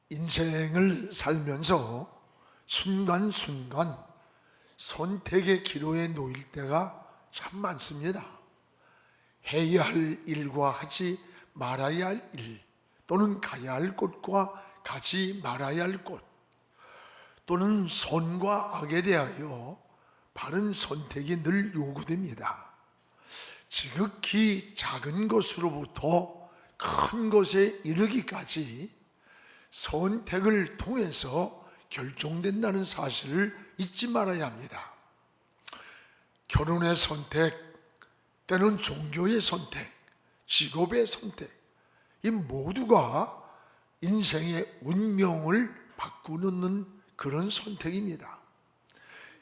인생을 살면서 순간순간 선택의 기로에 놓일 때가 참 많습니다. 해야 할 일과 하지 말아야 할 일, 또는 가야 할 곳과 가지 말아야 할 곳, 또는 선과 악에 대하여 바른 선택이 늘 요구됩니다. 지극히 작은 것으로부터 큰 것에 이르기까지 선택을 통해서 결정된다는 사실을 잊지 말아야 합니다. 결혼의 선택, 때는 종교의 선택, 직업의 선택, 이 모두가 인생의 운명을 바꾸는 그런 선택입니다.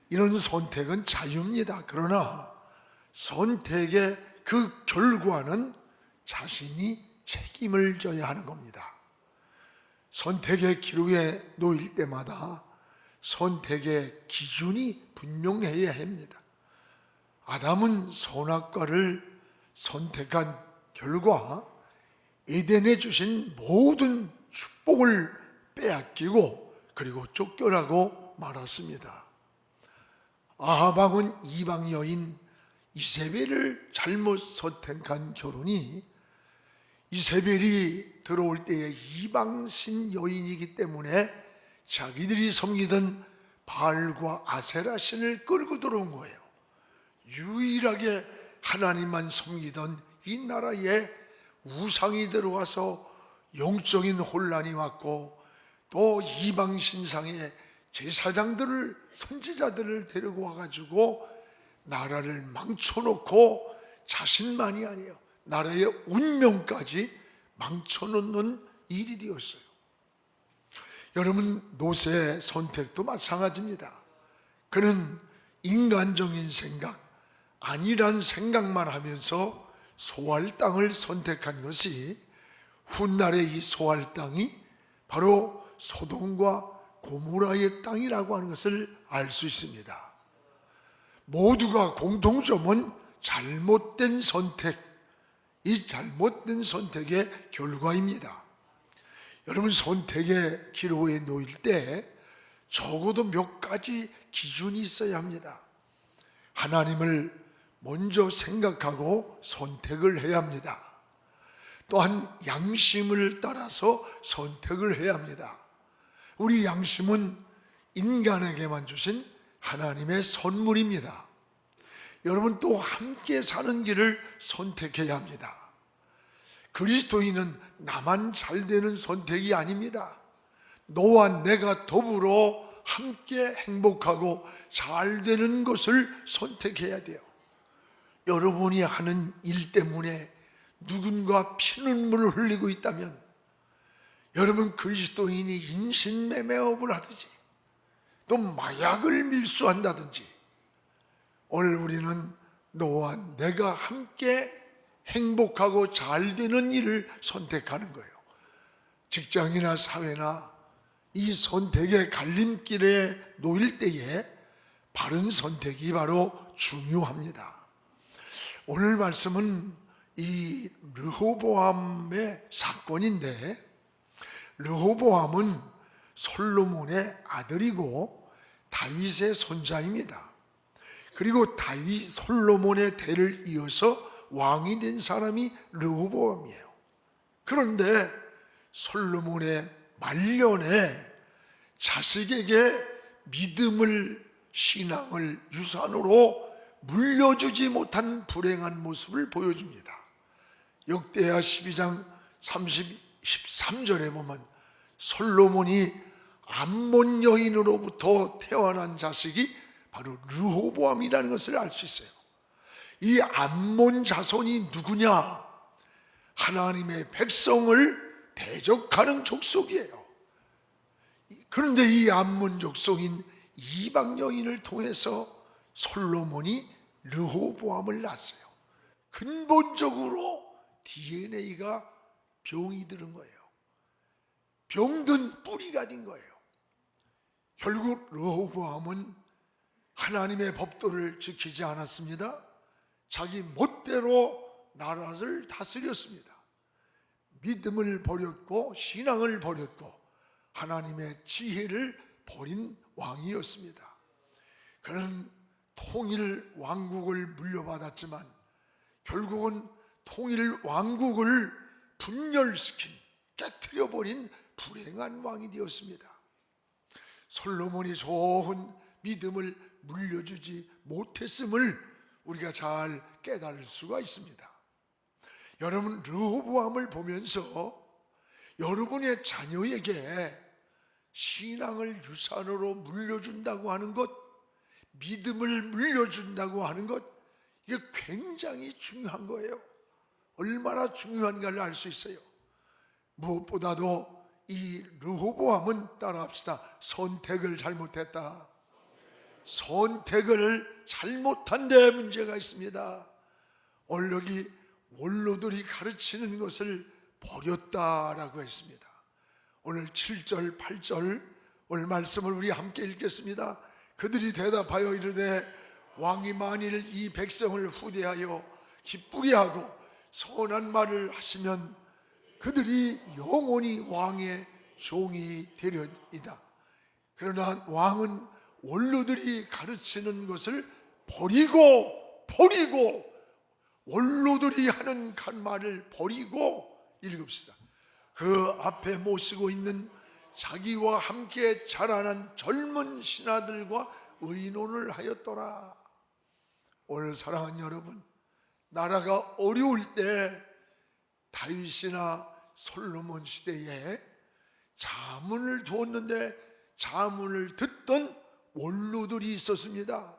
이런 선택은 자유입니다. 그러나 선택의 그 결과는 자신이 책임을 져야 하는 겁니다. 선택의 기로에 놓일 때마다 선택의 기준이 분명해야 합니다. 아담은 선악과를 선택한 결과 에덴에 주신 모든 축복을 빼앗기고 그리고 쫓겨나고 말았습니다. 아합 왕은 이방 여인 이세벨을 잘못 선택한 결혼이, 이세벨이 들어올 때에 이방신 여인이기 때문에 자기들이 섬기던 바알과 아세라 신을 끌고 들어온 거예요. 유일하게 하나님만 섬기던 이 나라에 우상이 들어와서 영적인 혼란이 왔고, 또 이방 신상에 제사장들을, 선지자들을 데리고 와가지고 나라를 망쳐놓고 자신만이 아니에요, 나라의 운명까지 망쳐놓는 일이 되었어요. 여러분, 노새의 선택도 마찬가지입니다. 그는 인간적인 생각, 아니란 생각만 하면서 소할 땅을 선택한 것이, 훗날의 이 소할 땅이 바로 소돔과 고모라의 땅이라고 하는 것을 알 수 있습니다. 모두가 공통점은 잘못된 선택, 이 잘못된 선택의 결과입니다. 여러분, 선택의 기로에 놓일 때 적어도 몇 가지 기준이 있어야 합니다. 하나님을 먼저 생각하고 선택을 해야 합니다. 또한 양심을 따라서 선택을 해야 합니다. 우리 양심은 인간에게만 주신 하나님의 선물입니다. 여러분, 또 함께 사는 길을 선택해야 합니다. 그리스도인은 나만 잘 되는 선택이 아닙니다. 너와 내가 더불어 함께 행복하고 잘 되는 것을 선택해야 돼요. 여러분이 하는 일 때문에 누군가 피눈물을 흘리고 있다면, 여러분, 그리스도인이 인신매매업을 하든지 또 마약을 밀수한다든지, 오늘 우리는 너와 내가 함께 행복하고 잘 되는 일을 선택하는 거예요. 직장이나 사회나 이 선택의 갈림길에 놓일 때에 바른 선택이 바로 중요합니다. 오늘 말씀은 이 르호보암의 사건인데, 르호보암은 솔로몬의 아들이고 다윗의 손자입니다. 그리고 다윗, 솔로몬의 대를 이어서 왕이 된 사람이 르호보암이에요. 그런데 솔로몬의 말년에 자식에게 믿음을, 신앙을 유산으로 물려주지 못한 불행한 모습을 보여줍니다. 역대하 12장 13절에 보면 솔로몬이 암몬 여인으로부터 태어난 자식이 바로 르호보암이라는 것을 알 수 있어요. 이 암몬 자손이 누구냐? 하나님의 백성을 대적하는 족속이에요. 그런데 이 암몬 족속인 이방 여인을 통해서 솔로몬이 르호보암을 낳았어요. 근본적으로 DNA가 병이 들은 거예요. 병든 뿌리가 된 거예요. 결국 르호보암은 하나님의 법도를 지키지 않았습니다. 자기 멋대로 나라를 다스렸습니다. 믿음을 버렸고 신앙을 버렸고 하나님의 지혜를 버린 왕이었습니다. 그는 통일 왕국을 물려받았지만 결국은 통일 왕국을 분열시킨, 깨트려버린 불행한 왕이 되었습니다. 솔로몬이 좋은 믿음을 물려주지 못했음을 우리가 잘 깨달을 수가 있습니다. 여러분, 르호보암을 보면서 여러분의 자녀에게 신앙을 유산으로 물려준다고 하는 것, 믿음을 물려준다고 하는 것, 이게 굉장히 중요한 거예요. 얼마나 중요한가를 알 수 있어요. 무엇보다도 이 르호보암은, 따라합시다, 선택을 잘못했다. 선택을 잘못한 데 문제가 있습니다. 여기 원로들이 가르치는 것을 버렸다라고 했습니다. 오늘 7절 8절 오늘 말씀을 우리 함께 읽겠습니다. 그들이 대답하여 이르되 왕이 만일 이 백성을 후대하여 기쁘게 하고 선한 말을 하시면 그들이 영원히 왕의 종이 되려이다. 그러나 왕은 원로들이 가르치는 것을 버리고 원로들이 하는 말을 버리고, 읽읍시다. 그 앞에 모시고 있는 자기와 함께 자라난 젊은 신하들과 의논을 하였더라. 오늘 사랑하는 여러분, 나라가 어려울 때 다윗이나 솔로몬 시대에 자문을 두었는데 자문을 듣던 원로들이 있었습니다.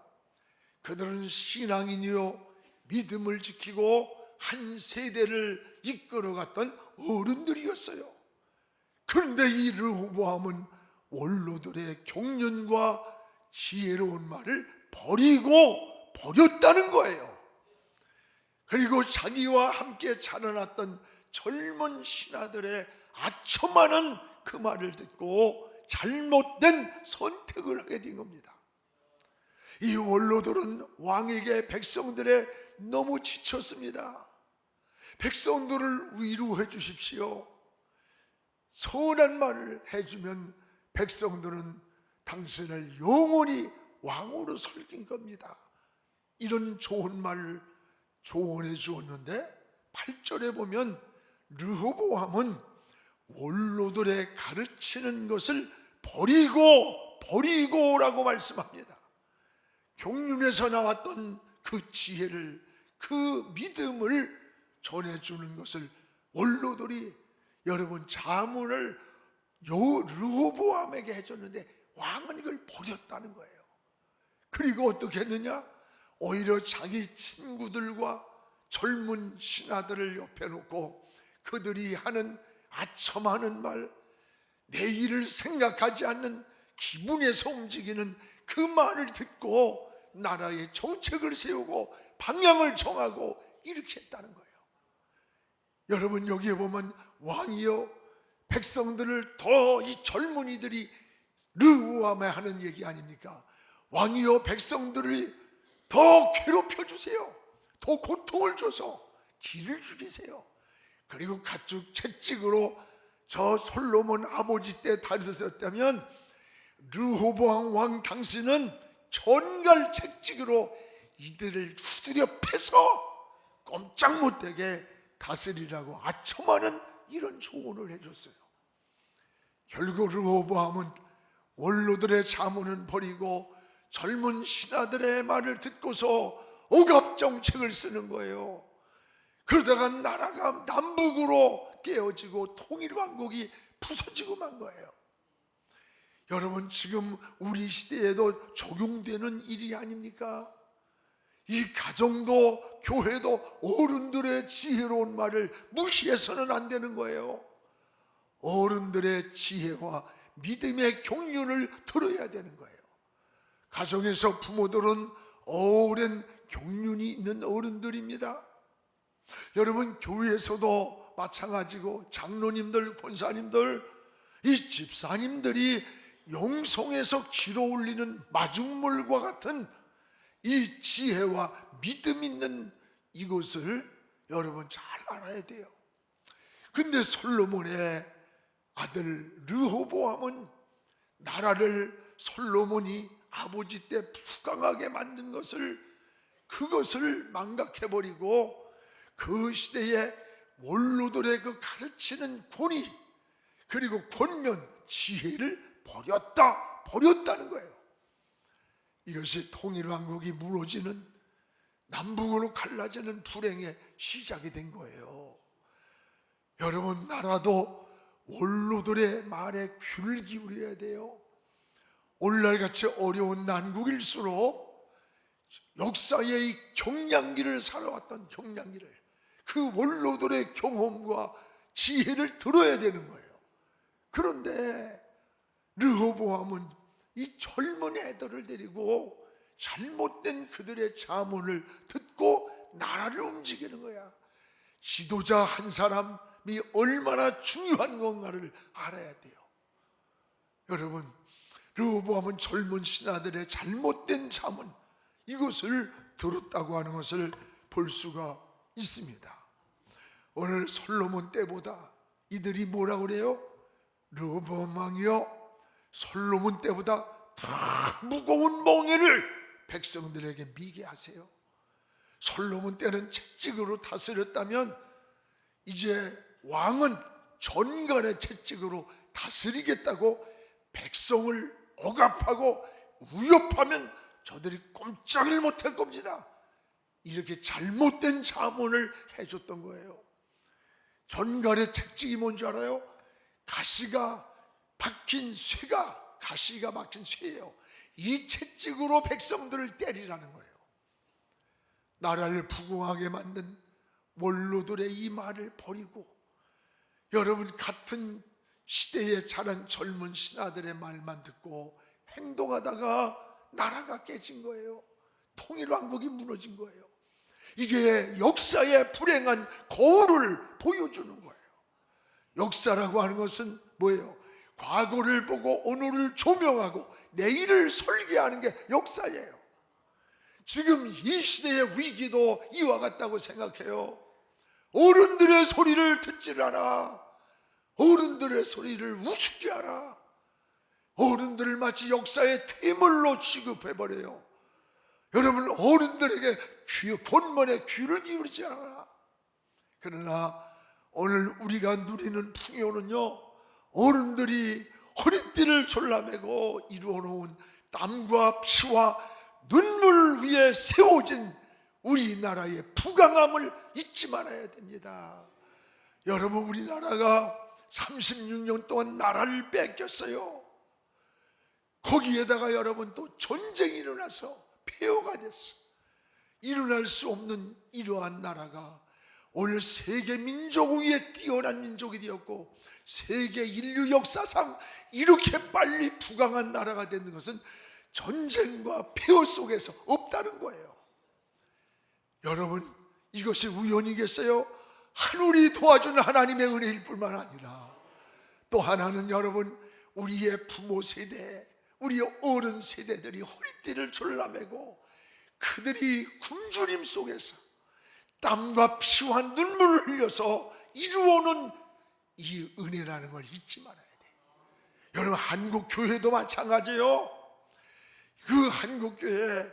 그들은 신앙인이요 믿음을 지키고 한 세대를 이끌어갔던 어른들이었어요. 그런데 이 르호보암은 원로들의 경륜과 지혜로운 말을 버렸다는 거예요. 그리고 자기와 함께 자라났던 젊은 신하들의 아첨하는 그 말을 듣고 잘못된 선택을 하게 된 겁니다. 이 원로들은 왕에게 백성들에 너무 지쳤습니다. 백성들을 위로해 주십시오. 선한 말을 해주면 백성들은 당신을 영원히 왕으로 섬길 겁니다. 이런 좋은 말을 조언해 주었는데 8절에 보면 르호보암은 원로들의 가르치는 것을 버리고라고 말씀합니다. 경륜에서 나왔던 그 지혜를, 그 믿음을 전해주는 것을 원로들이, 여러분, 자문을 르호보암에게 해줬는데 왕은 이걸 버렸다는 거예요. 그리고 어떻게 했느냐? 오히려 자기 친구들과 젊은 신하들을 옆에 놓고 그들이 하는 아첨하는 말, 내일을 생각하지 않는 기분에서 움직이는 그 말을 듣고 나라의 정책을 세우고 방향을 정하고 이렇게 했다는 거예요. 여러분, 여기에 보면 왕이요 백성들을 더, 이 젊은이들이 르호보암에 하는 얘기 아닙니까? 왕이요 백성들을 더 괴롭혀 주세요. 더 고통을 줘서 길을 죽이세요. 그리고 가축 채찍으로 저 솔로몬 아버지 때 다스렸다면 르호보암 왕 당신은 전갈 채찍으로 이들을 두드려 패서 꼼짝 못하게 다스리라고 아첨하는 이런 조언을 해줬어요. 결국 르호보암은 원로들의 자문은 버리고 젊은 신하들의 말을 듣고서 억압정책을 쓰는 거예요. 그러다가 나라가 남북으로 깨어지고 통일왕국이 부서지고 만 거예요. 여러분, 지금 우리 시대에도 적용되는 일이 아닙니까? 이 가정도 교회도 어른들의 지혜로운 말을 무시해서는 안 되는 거예요. 어른들의 지혜와 믿음의 경륜을 들어야 되는 거예요. 가정에서 부모들은 오랜 경륜이 있는 어른들입니다. 여러분, 교회에서도 마찬가지고 장로님들, 권사님들, 이 집사님들이 영성에서 길어올리는 마중물과 같은 이 지혜와 믿음 있는 이것을 여러분 잘 알아야 돼요. 근데 솔로몬의 아들 르호보암은 나라를 솔로몬이 아버지 때 부강하게 만든 그것을 망각해버리고 그 시대의 원로들의 그 가르치는 권위 그리고 권면, 지혜를 버렸다는 거예요. 이것이 통일왕국이 무너지는, 남북으로 갈라지는 불행의 시작이 된 거예요. 여러분, 나라도 원로들의 말에 귀를 기울여야 돼요. 오늘날같이 어려운 난국일수록 역사의 이 경량기를 살아왔던 경량기를, 그 원로들의 경험과 지혜를 들어야 되는 거예요. 그런데 르호보암은 이 젊은 애들을 데리고 잘못된 그들의 자문을 듣고 나라를 움직이는 거야. 지도자 한 사람이 얼마나 중요한 건가를 알아야 돼요. 여러분, 르호보암은 젊은 신하들의 잘못된 자문, 이것을 들었다고 하는 것을 볼 수가 있습니다. 오늘 솔로몬 때보다 이들이 뭐라고 그래요? 르호보암 왕이요, 솔로몬 때보다 더 무거운 멍에를 백성들에게 미게 하세요. 솔로몬 때는 채찍으로 다스렸다면 이제 왕은 전갈의 채찍으로 다스리겠다고 백성을 억압하고 위협하면 저들이 꼼짝을 못할 겁니다. 이렇게 잘못된 자문을 해줬던 거예요. 전갈의 채찍이 뭔지 알아요? 가시가 박힌 쇠예요. 이 채찍으로 백성들을 때리라는 거예요. 나라를 부강하게 만든 원로들의 이 말을 버리고, 여러분 같은 시대에 자란 젊은 신하들의 말만 듣고 행동하다가 나라가 깨진 거예요. 통일왕국이 무너진 거예요. 이게 역사의 불행한 거울을 보여주는 거예요. 역사라고 하는 것은 뭐예요? 과거를 보고 오늘을 조명하고 내일을 설계하는 게 역사예요. 지금 이 시대의 위기도 이와 같다고 생각해요. 어른들의 소리를 듣질 않아. 어른들의 소리를 우습게 하라. 어른들을 마치 역사의 퇴물로 취급해버려요. 여러분, 어른들에게 권면에 귀를 기울이지 않아. 그러나 오늘 우리가 누리는 풍요는요, 어른들이 허리띠를 졸라매고 이루어놓은 땀과 피와 눈물 위에 세워진 우리나라의 부강함을 잊지 말아야 됩니다. 여러분, 우리나라가 36년 동안 나라를 뺏겼어요. 거기에다가 여러분 또 전쟁이 일어나서 폐허가 됐어. 일어날 수 없는 이러한 나라가 오늘 세계 민족 위에 뛰어난 민족이 되었고, 세계 인류 역사상 이렇게 빨리 부강한 나라가 되는 것은 전쟁과 폐허 속에서 없다는 거예요. 여러분, 이것이 우연이겠어요? 하늘이 도와주는 하나님의 은혜일 뿐만 아니라 또 하나는 여러분, 우리의 부모 세대, 우리의 어른 세대들이 허리띠를 졸라매고 그들이 굶주림 속에서 땀과 피와 눈물을 흘려서 이루어놓은 이 은혜라는 걸 잊지 말아야 돼요. 여러분, 한국 교회도 마찬가지예요. 그 한국 교회,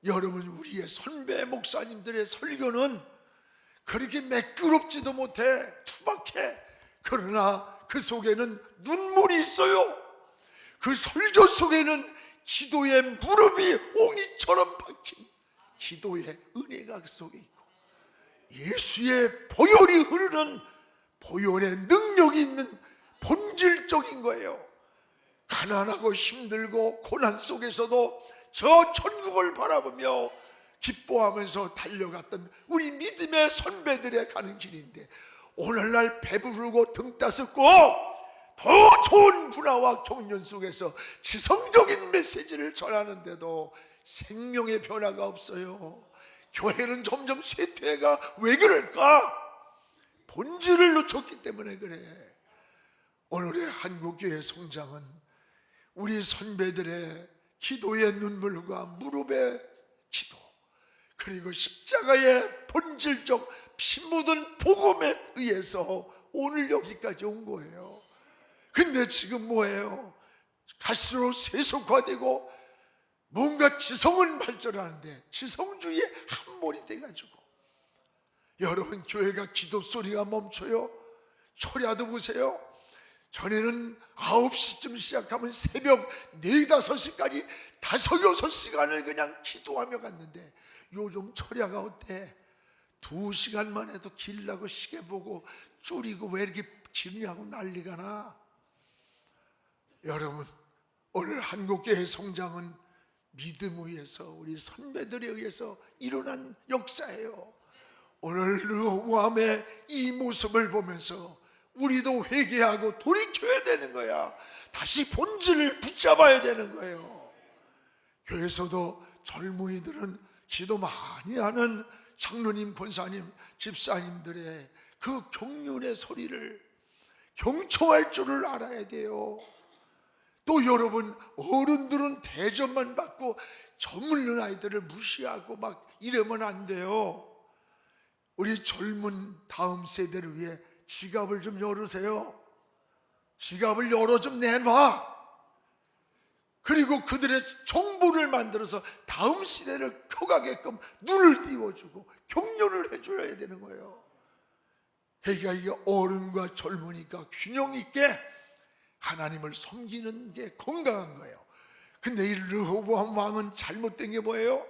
여러분, 우리의 선배 목사님들의 설교는 그렇게 매끄럽지도 못해, 투박해. 그러나 그 속에는 눈물이 있어요. 그 설교 속에는 기도의 무릎이 옹이처럼 박힌 기도의 은혜가 그 속에 있고, 예수의 보혈이 흐르는 보혈의 능력이 있는 본질적인 거예요. 가난하고 힘들고 고난 속에서도 저 천국을 바라보며 기뻐하면서 달려갔던 우리 믿음의 선배들의 가는 길인데, 오늘날 배부르고 등 따숩고 더 좋은 문화와 경륜 속에서 지성적인 메시지를 전하는데도 생명의 변화가 없어요. 교회는 점점 쇠퇴가 왜 그럴까? 본질을 놓쳤기 때문에 그래. 오늘의 한국교회 성장은 우리 선배들의 기도의 눈물과 무릎의 기도, 그리고 십자가의 본질적 피 묻은 복음에 의해서 오늘 여기까지 온 거예요. 근데 지금 뭐예요? 갈수록 세속화되고 뭔가 지성은 발전하는데 지성주의에 함몰이 돼가지고, 여러분 교회가 기도 소리가 멈춰요. 초라도 보세요. 전에는 9시쯤 시작하면 새벽 4, 5시까지 5, 6시간을 그냥 기도하며 갔는데, 요즘 초라가 어때? 2시간만 해도 길라고 시계 보고 줄이고 왜 이렇게 지느냐고 난리가 나. 여러분, 오늘 한국교회 성장은 믿음 위에서 우리 선배들에 의해서 일어난 역사예요. 오늘 르호보암의 이 모습을 보면서 우리도 회개하고 돌이켜야 되는 거야. 다시 본질을 붙잡아야 되는 거예요. 교회에서도 젊은이들은 기도 많이 하는 장로님, 권사님, 집사님들의 그 경륜의 소리를 경청할 줄을 알아야 돼요. 또 여러분, 어른들은 대접만 받고 저물는 아이들을 무시하고 막 이러면 안 돼요. 우리 젊은 다음 세대를 위해 지갑을 좀 열으세요. 지갑을 열어 좀 내놔. 그리고 그들의 정보를 만들어서 다음 시대를 커가게끔 눈을 띄워주고 격려를 해줘야 되는 거예요. 그러니까 이게 어른과 젊으니까 균형 있게 하나님을 섬기는 게 건강한 거예요. 근데 이 르호보암 왕은 잘못된 게 뭐예요?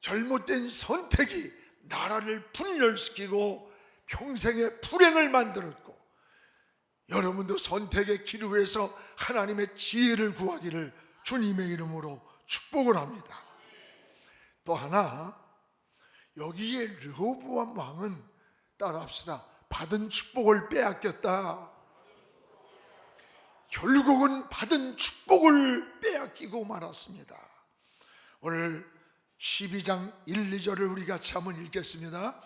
잘못된 선택이 나라를 분열시키고 평생의 불행을 만들었고, 여러분도 선택의 기로에서 하나님의 지혜를 구하기를 주님의 이름으로 축복을 합니다. 또 하나, 여기에 르호보암 왕은 따라합시다. 받은 축복을 빼앗겼다. 결국은 받은 축복을 빼앗기고 말았습니다. 오늘 12장 1, 2절을 우리 같이 한번 읽겠습니다.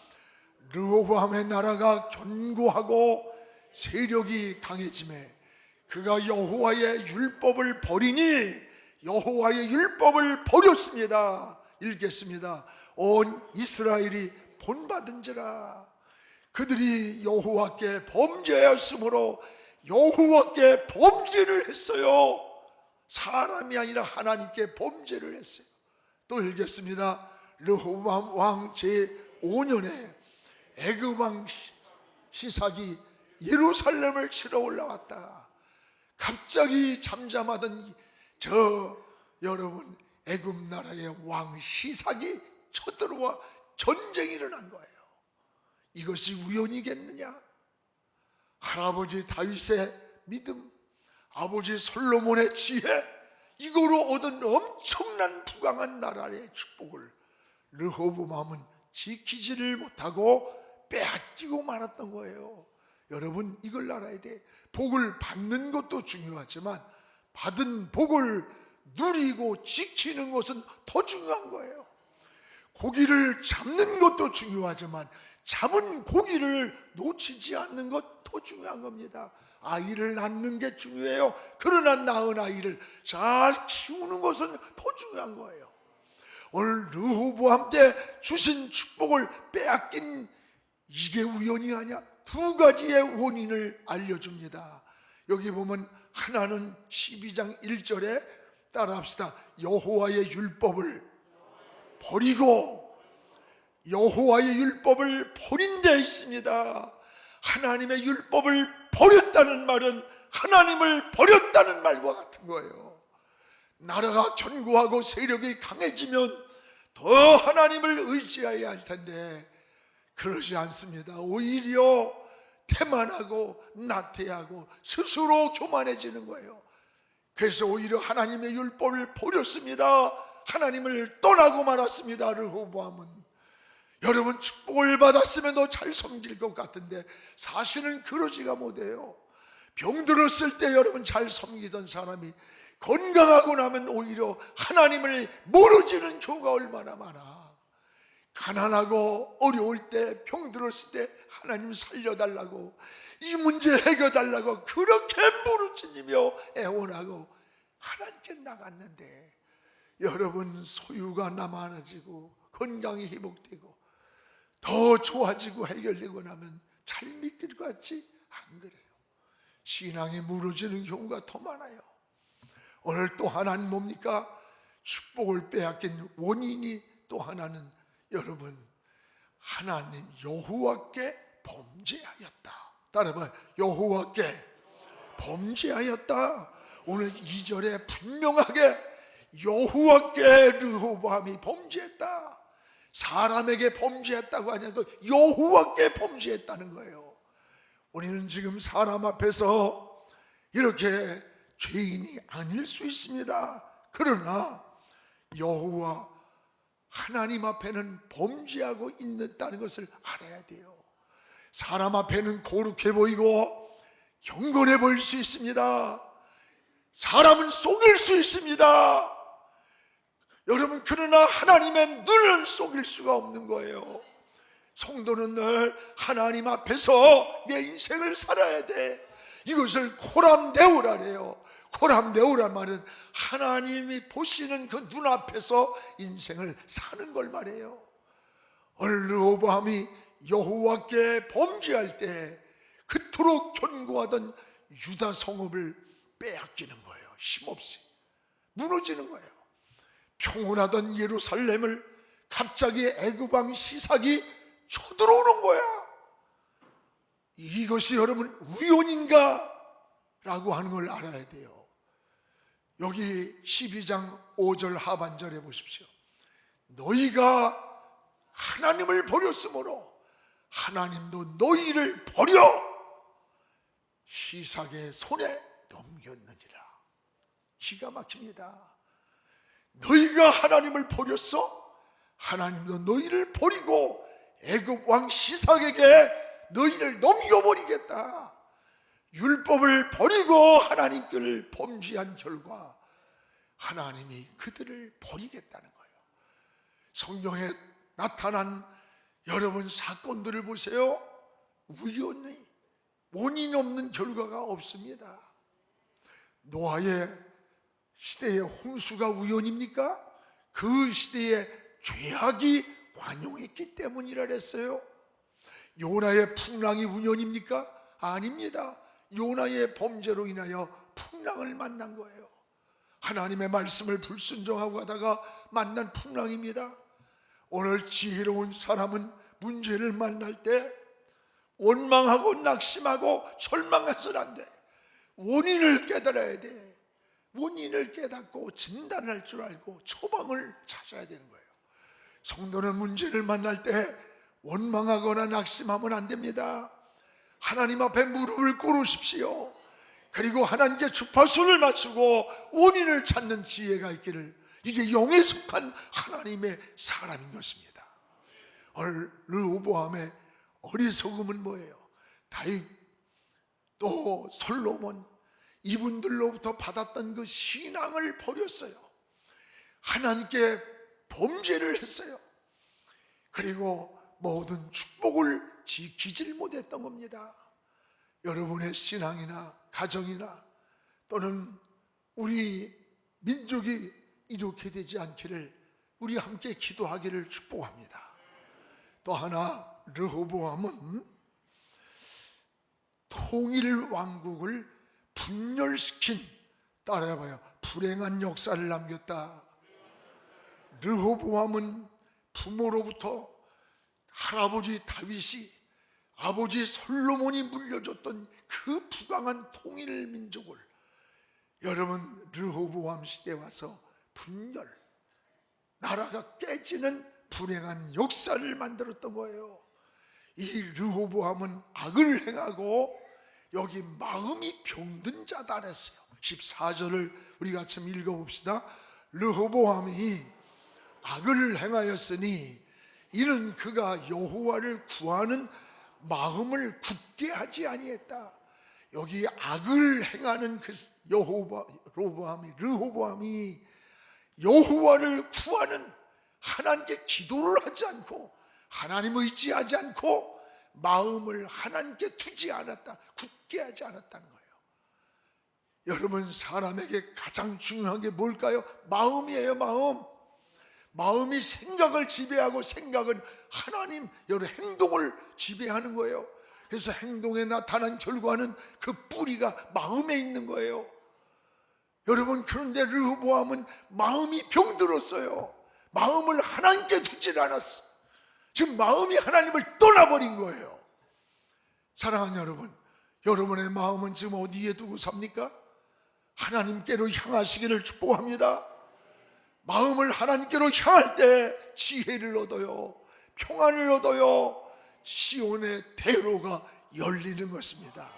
르호보암의 나라가 견고하고 세력이 강해지매 그가 여호와의 율법을 버리니 여호와의 율법을 버렸습니다. 읽겠습니다. 온 이스라엘이 본받은지라. 그들이 여호와께 범죄하였으므로 여호와께 범죄를 했어요. 사람이 아니라 하나님께 범죄를 했어요. 또 읽겠습니다. 르호보암 왕 제5년에 애굽 왕 시삭이 예루살렘을 치러 올라왔다. 갑자기 잠잠하던 여러분 애굽 나라의 왕 시삭이 쳐들어와 전쟁이 일어난 거예요. 이것이 우연이겠느냐? 할아버지 다윗의 믿음, 아버지 솔로몬의 지혜, 이거로 얻은 엄청난 부강한 나라의 축복을 르호보암은 지키지를 못하고 빼앗기고 말았던 거예요. 여러분, 이걸 알아야 돼. 복을 받는 것도 중요하지만 받은 복을 누리고 지키는 것은 더 중요한 거예요. 고기를 잡는 것도 중요하지만 잡은 고기를 놓치지 않는 것 더 중요한 겁니다. 아이를 낳는 게 중요해요. 그러나 낳은 아이를 잘 키우는 것은 더 중요한 거예요. 오늘 르호보암 때 주신 축복을 빼앗긴 이게 우연이 아니야. 두 가지의 원인을 알려줍니다. 여기 보면 하나는 12장 1절에 따라합시다. 여호와의 율법을 버리고, 여호와의 율법을 버린 데 있습니다. 하나님의 율법을 버렸다는 말은 하나님을 버렸다는 말과 같은 거예요. 나라가 견고하고 세력이 강해지면 더 하나님을 의지해야 할 텐데 그러지 않습니다. 오히려 태만하고 나태하고 스스로 교만해지는 거예요. 그래서 오히려 하나님의 율법을 버렸습니다. 하나님을 떠나고 말았습니다. 르호보암은. 여러분, 축복을 받았으면 더 잘 섬길 것 같은데 사실은 그러지가 못해요. 병들었을 때 여러분 잘 섬기던 사람이 건강하고 나면 오히려 하나님을 모르지는 경우가 얼마나 많아. 가난하고 어려울 때, 병들었을 때 하나님 살려달라고, 이 문제 해결달라고 그렇게 부르짖으며 애원하고 하나님께 나갔는데, 여러분 소유가 많아지고 건강이 회복되고 더 좋아지고 해결되고 나면 잘 믿길 것 같지? 안 그래요. 신앙이 무너지는 경우가 더 많아요. 오늘 또 하나는 뭡니까? 축복을 빼앗긴 원인이 또 하나는, 여러분, 하나님 여호와께 범죄하였다. 따라해봐요. 여호와께 범죄하였다. 오늘 2절에 분명하게 여호와께 르호보암이 범죄했다. 사람에게 범죄했다고 하냐, 그 여호와께 범죄했다는 거예요. 우리는 지금 사람 앞에서 이렇게 죄인이 아닐 수 있습니다. 그러나 여호와 하나님 앞에는 범죄하고 있다는 것을 알아야 돼요. 사람 앞에는 거룩해 보이고 경건해 보일 수 있습니다. 사람은 속일 수 있습니다. 여러분, 그러나 하나님은 늘 속일 수가 없는 거예요. 성도는 늘 하나님 앞에서 내 인생을 살아야 돼. 이것을 코람데오라래요. 코람데오란 말은 하나님이 보시는 그 눈앞에서 인생을 사는 걸 말해요. 르호보암이 여호와께 범죄할 때 그토록 견고하던 유다 성읍을 빼앗기는 거예요. 힘없이 무너지는 거예요. 평온하던 예루살렘을 갑자기 애굽 왕 시삭이 쳐들어오는 거야. 이것이 여러분 우연인가? 라고 하는 걸 알아야 돼요. 여기 12장 5절 하반절에 보십시오. 너희가 하나님을 버렸으므로 하나님도 너희를 버려 시삭의 손에 넘겼느니라. 기가 막힙니다. 너희가 하나님을 버렸어? 하나님도 너희를 버리고 애굽 왕 시삭에게 너희를 넘겨버리겠다. 율법을 버리고 하나님께를 범죄한 결과 하나님이 그들을 버리겠다는 거예요. 성경에 나타난 여러분 사건들을 보세요. 우연히 원인 없는 결과가 없습니다. 노아의 시대의 홍수가 우연입니까? 그 시대에 죄악이 관용했기 때문이라 했어요. 요나의 풍랑이 우연입니까? 아닙니다. 요나의 범죄로 인하여 풍랑을 만난 거예요. 하나님의 말씀을 불순종하고 가다가 만난 풍랑입니다. 오늘 지혜로운 사람은 문제를 만날 때 원망하고 낙심하고 절망해서는 안 돼. 원인을 깨달아야 돼. 원인을 깨닫고 진단할 줄 알고 처방을 찾아야 되는 거예요. 성도는 문제를 만날 때 원망하거나 낙심하면 안 됩니다. 하나님 앞에 무릎을 꿇으십시오. 그리고 하나님께 주파수를 맞추고 원인을 찾는 지혜가 있기를, 이게 영에 속한 하나님의 사람인 것입니다. 르호보암의 어리석음은 뭐예요? 다윗 또 솔로몬, 이분들로부터 받았던 그 신앙을 버렸어요. 하나님께 범죄를 했어요. 그리고 모든 축복을 지키질 못했던 겁니다. 여러분의 신앙이나 가정이나 또는 우리 민족이 이렇게 되지 않기를 우리 함께 기도하기를 축복합니다. 또 하나, 르호보암은 통일 왕국을 분열시킨, 따라해봐요, 불행한 역사를 남겼다. 르호보암은 부모로부터 할아버지 다윗이, 아버지 솔로몬이 물려줬던 그 부강한 통일 민족을 여러분 르호보암 시대에 와서 분열, 나라가 깨지는 불행한 역사를 만들었던 거예요. 이 르호보암은 악을 행하고 여기 마음이 병든 자다 그랬어요. 14절을 우리 같이 읽어봅시다. 르호보암이 악을 행하였으니 이는 그가 여호와를 구하는 마음을 굳게 하지 아니했다. 여기 악을 행하는 그 르호보암이 여호와를 구하는, 하나님께 기도를 하지 않고 하나님 의지하지 않고 마음을 하나님께 두지 않았다, 굳게 하지 않았다는 거예요. 여러분, 사람에게 가장 중요한 게 뭘까요? 마음이에요. 마음이 생각을 지배하고 생각은 하나님, 여러분 행동을 지배하는 거예요. 그래서 행동에 나타난 결과는 그 뿌리가 마음에 있는 거예요. 여러분, 그런데 르호보암은 마음이 병들었어요. 마음을 하나님께 두질 않았어. 지금 마음이 하나님을 떠나버린 거예요. 사랑하는 여러분, 여러분의 마음은 지금 어디에 두고 삽니까? 하나님께로 향하시기를 축복합니다. 마음을 하나님께로 향할 때 지혜를 얻어요, 평안을 얻어요. 시온의 대로가 열리는 것입니다.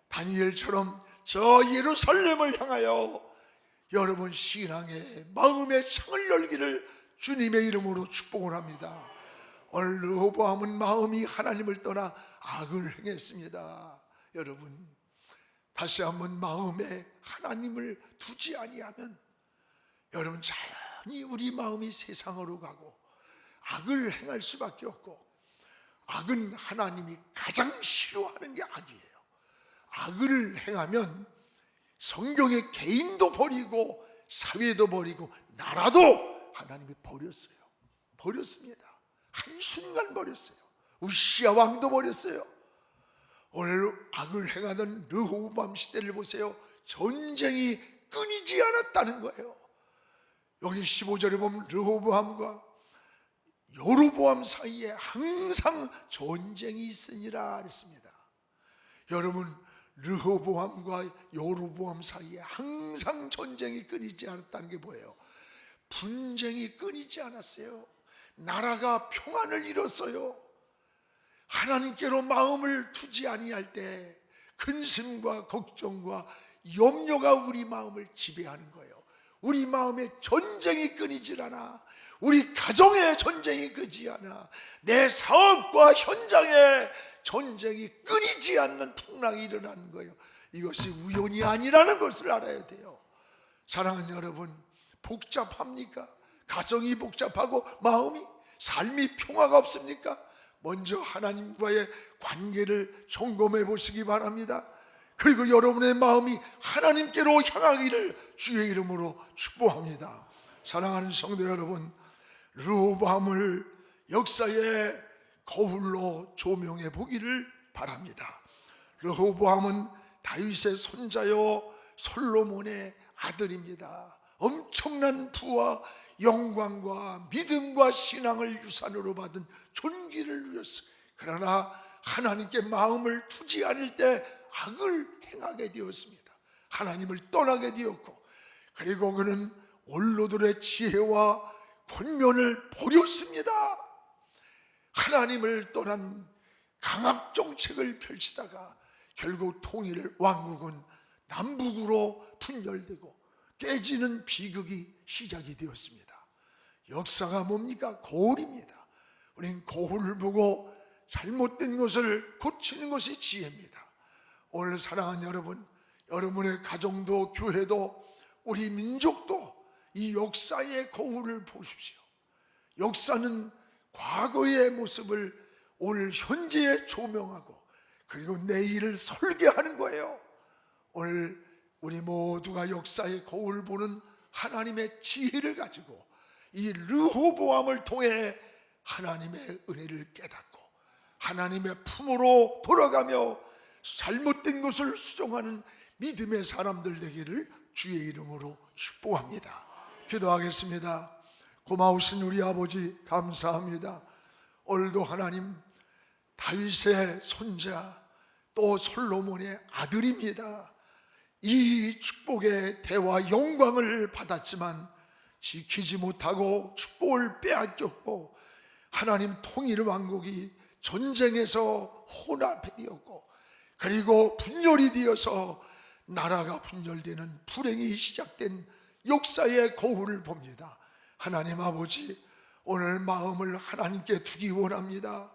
다니엘처럼 저 예루살렘을 향하여 여러분 신앙의 마음의 창을 열기를 주님의 이름으로 축복을 합니다. 오늘 르호보암은 마음이 하나님을 떠나 악을 행했습니다. 여러분, 다시 한번 마음에 하나님을 두지 아니하면 여러분 자연히 우리 마음이 세상으로 가고 악을 행할 수밖에 없고, 악은 하나님이 가장 싫어하는 게 악이에요. 악을 행하면 성경의 개인도 버리고 사회도 버리고 나라도 하나님이 버렸습니다. 한순간 버렸어요. 우시야 왕도 버렸어요. 오늘 악을 행하던 르호보암 시대를 보세요. 전쟁이 끊이지 않았다는 거예요. 여기 15절에 보면 르호보암과 여로보암 사이에 항상 전쟁이 있으니라 그랬습니다. 여러분, 르호보암과 여로보암 사이에 항상 전쟁이 끊이지 않았다는 게 뭐예요? 분쟁이 끊이지 않았어요. 나라가 평안을 잃었어요. 하나님께로 마음을 두지 아니할 때 근심과 걱정과 염려가 우리 마음을 지배하는 거예요. 우리 마음에 전쟁이 끊이질 않아. 우리 가정에 전쟁이 끊이지 않아. 내 사업과 현장에 전쟁이 끊이지 않는 풍랑이 일어나는 거예요. 이것이 우연이 아니라는 것을 알아야 돼요. 사랑하는 여러분, 복잡합니까? 가정이 복잡하고 마음이, 삶이 평화가 없습니까? 먼저 하나님과의 관계를 점검해 보시기 바랍니다. 그리고 여러분의 마음이 하나님께로 향하기를 주의 이름으로 축복합니다. 사랑하는 성도 여러분, 르호보암을 역사의 거울로 조명해 보기를 바랍니다. 르호보암은 다윗의 손자요 솔로몬의 아들입니다. 엄청난 부와 영광과 믿음과 신앙을 유산으로 받은 존귀를 누렸어요. 그러나 하나님께 마음을 두지 않을 때 악을 행하게 되었습니다. 하나님을 떠나게 되었고, 그리고 그는 원로들의 지혜와 권면을 버렸습니다. 하나님을 떠난 강압 정책을 펼치다가 결국 통일 왕국은 남북으로 분열되고 깨지는 비극이 시작이 되었습니다. 역사가 뭡니까? 거울입니다. 우린 거울을 보고 잘못된 것을 고치는 것이 지혜입니다. 오늘 사랑하는 여러분, 여러분의 가정도 교회도 우리 민족도 이 역사의 거울을 보십시오. 역사는 과거의 모습을 오늘 현재에 조명하고 그리고 내일을 설계하는 거예요. 오늘 우리 모두가 역사의 거울 보는 하나님의 지혜를 가지고 이 르호보암을 통해 하나님의 은혜를 깨닫고 하나님의 품으로 돌아가며 잘못된 것을 수정하는 믿음의 사람들 되기를 주의 이름으로 축복합니다. 기도하겠습니다. 고마우신 우리 아버지 감사합니다. 오늘도 하나님, 다윗의 손자 또 솔로몬의 아들입니다. 이 축복의 대와 영광을 받았지만 지키지 못하고 축복을 빼앗겼고 하나님 통일 왕국이 전쟁에서 혼합되었고 그리고 분열이 되어서 나라가 분열되는 불행이 시작된 역사의 거울을 봅니다. 하나님 아버지, 오늘 마음을 하나님께 두기 원합니다.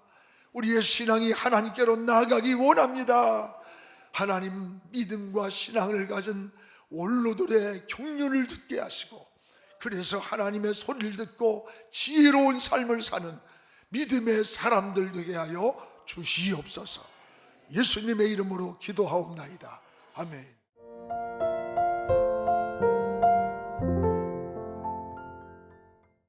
우리의 신앙이 하나님께로 나아가기 원합니다. 하나님, 믿음과 신앙을 가진 원로들의 격려를 듣게 하시고 그래서 하나님의 소리를 듣고 지혜로운 삶을 사는 믿음의 사람들 되게 하여 주시옵소서. 예수님의 이름으로 기도하옵나이다. 아멘.